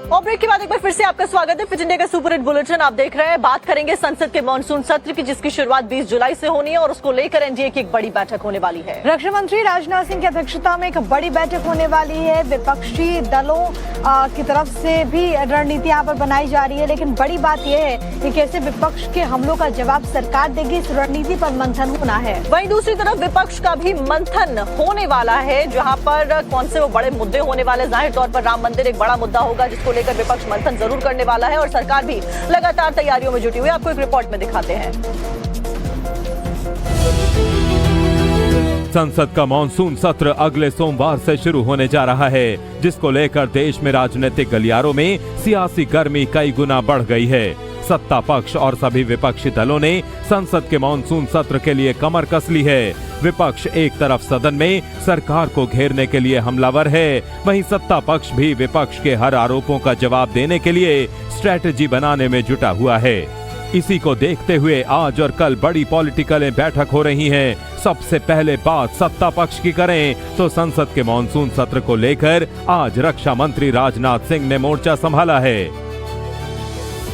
और ब्रेक के बाद एक बार फिर से आपका स्वागत है फिट इंडिया का सुपर हिट बुलेटिन आप देख रहे हैं। बात करेंगे संसद के मॉनसून सत्र की, जिसकी शुरुआत 20 जुलाई से होनी है और उसको लेकर एनडीए की एक बड़ी बैठक होने वाली है। रक्षा मंत्री राजनाथ सिंह की अध्यक्षता में एक बड़ी बैठक होने वाली है। विपक्षी दलों की तरफ से भी रणनीति यहाँ पर बनाई जा रही है, लेकिन बड़ी बात यह है कि कैसे विपक्ष के हमलों का जवाब सरकार देगी, इस रणनीति पर मंथन होना है। वहीं दूसरी तरफ विपक्ष का भी मंथन होने वाला है, जहाँ पर कौन से वो बड़े मुद्दे होने वाले। जाहिर तौर पर राम मंदिर एक बड़ा मुद्दा होगा, जिसको लेकर विपक्ष मंथन जरूर करने वाला है और सरकार भी लगातार तैयारियों में जुटी हुई है। आपको एक रिपोर्ट में दिखाते हैं। संसद का मॉनसून सत्र अगले सोमवार से शुरू होने जा रहा है, जिसको लेकर देश में राजनीतिक गलियारों में सियासी गर्मी कई गुना बढ़ गई है। सत्ता पक्ष और सभी विपक्षी दलों ने संसद के मॉनसून सत्र के लिए कमर कस ली है। विपक्ष एक तरफ सदन में सरकार को घेरने के लिए हमलावर है, वहीं सत्ता पक्ष भी विपक्ष के हर आरोपों का जवाब देने के लिए स्ट्रैटेजी बनाने में जुटा हुआ है। इसी को देखते हुए आज और कल बड़ी पॉलिटिकल बैठक हो रही हैं। सबसे पहले बात सत्ता पक्ष की करें तो संसद के मॉनसून सत्र को लेकर आज रक्षा मंत्री राजनाथ सिंह ने मोर्चा संभाला है।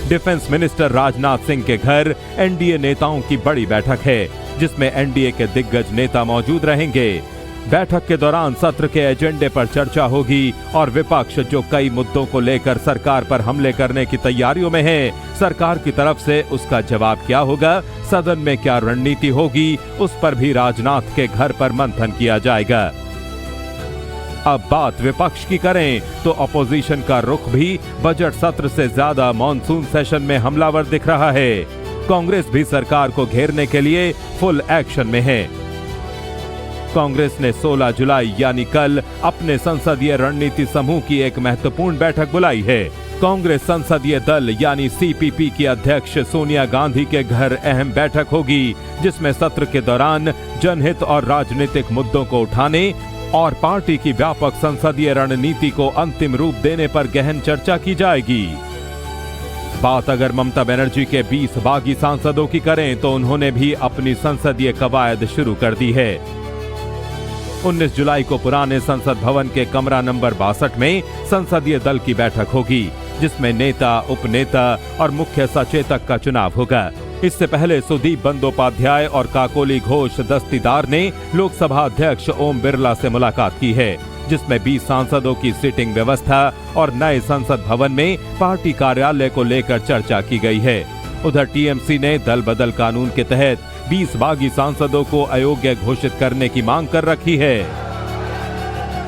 डिफेंस मिनिस्टर राजनाथ सिंह के घर एनडीए नेताओं की बड़ी बैठक है, जिसमें एनडीए के दिग्गज नेता मौजूद रहेंगे। बैठक के दौरान सत्र के एजेंडे पर चर्चा होगी और विपक्ष जो कई मुद्दों को लेकर सरकार पर हमले करने की तैयारियों में है, सरकार की तरफ से उसका जवाब क्या होगा, सदन में क्या रणनीति होगी, उस पर भी राजनाथ के घर पर मंथन किया जाएगा। अब बात विपक्ष की करें तो अपोजिशन का रुख भी बजट सत्र से ज्यादा मॉनसून सेशन में हमलावर दिख रहा है। कांग्रेस भी सरकार को घेरने के लिए फुल एक्शन में है। कांग्रेस ने 16 जुलाई यानी कल अपने संसदीय रणनीति समूह की एक महत्वपूर्ण बैठक बुलाई है। कांग्रेस संसदीय दल यानी सीपीपी की अध्यक्ष सोनिया गांधी के घर अहम बैठक होगी, जिसमें सत्र के दौरान जनहित और राजनीतिक मुद्दों को उठाने और पार्टी की व्यापक संसदीय रणनीति को अंतिम रूप देने पर गहन चर्चा की जाएगी। बात अगर ममता बनर्जी के 20 बागी सांसदों की करें तो उन्होंने भी अपनी संसदीय कवायद शुरू कर दी है। 19 जुलाई को पुराने संसद भवन के कमरा नंबर 62 में संसदीय दल की बैठक होगी, जिसमें नेता, उपनेता और मुख्य सचेतक का चुनाव होगा। इससे पहले सुदीप बंदोपाध्याय और काकोली घोष दस्तीदार ने लोकसभा अध्यक्ष ओम बिरला से मुलाकात की है, जिसमें 20 सांसदों की सीटिंग व्यवस्था और नए संसद भवन में पार्टी कार्यालय को लेकर चर्चा की गई है। उधर टीएमसी ने दल बदल कानून के तहत 20 बागी सांसदों को अयोग्य घोषित करने की मांग कर रखी है।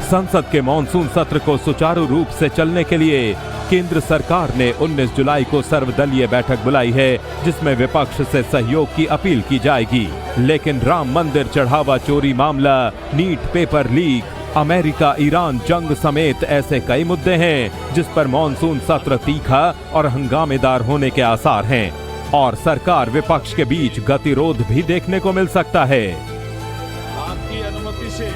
संसद के मॉनसून सत्र को सुचारू रूप से चलने के लिए केंद्र सरकार ने 19 जुलाई को सर्वदलीय बैठक बुलाई है, जिसमें विपक्ष से सहयोग की अपील की जाएगी। लेकिन राम मंदिर चढ़ावा चोरी मामला, NEET paper leak, America Iran जंग समेत ऐसे कई मुद्दे हैं जिस पर मॉनसून सत्र तीखा और हंगामेदार होने के आसार हैं और सरकार विपक्ष के बीच गतिरोध भी देखने को मिल सकता है। आपकी अनुमति से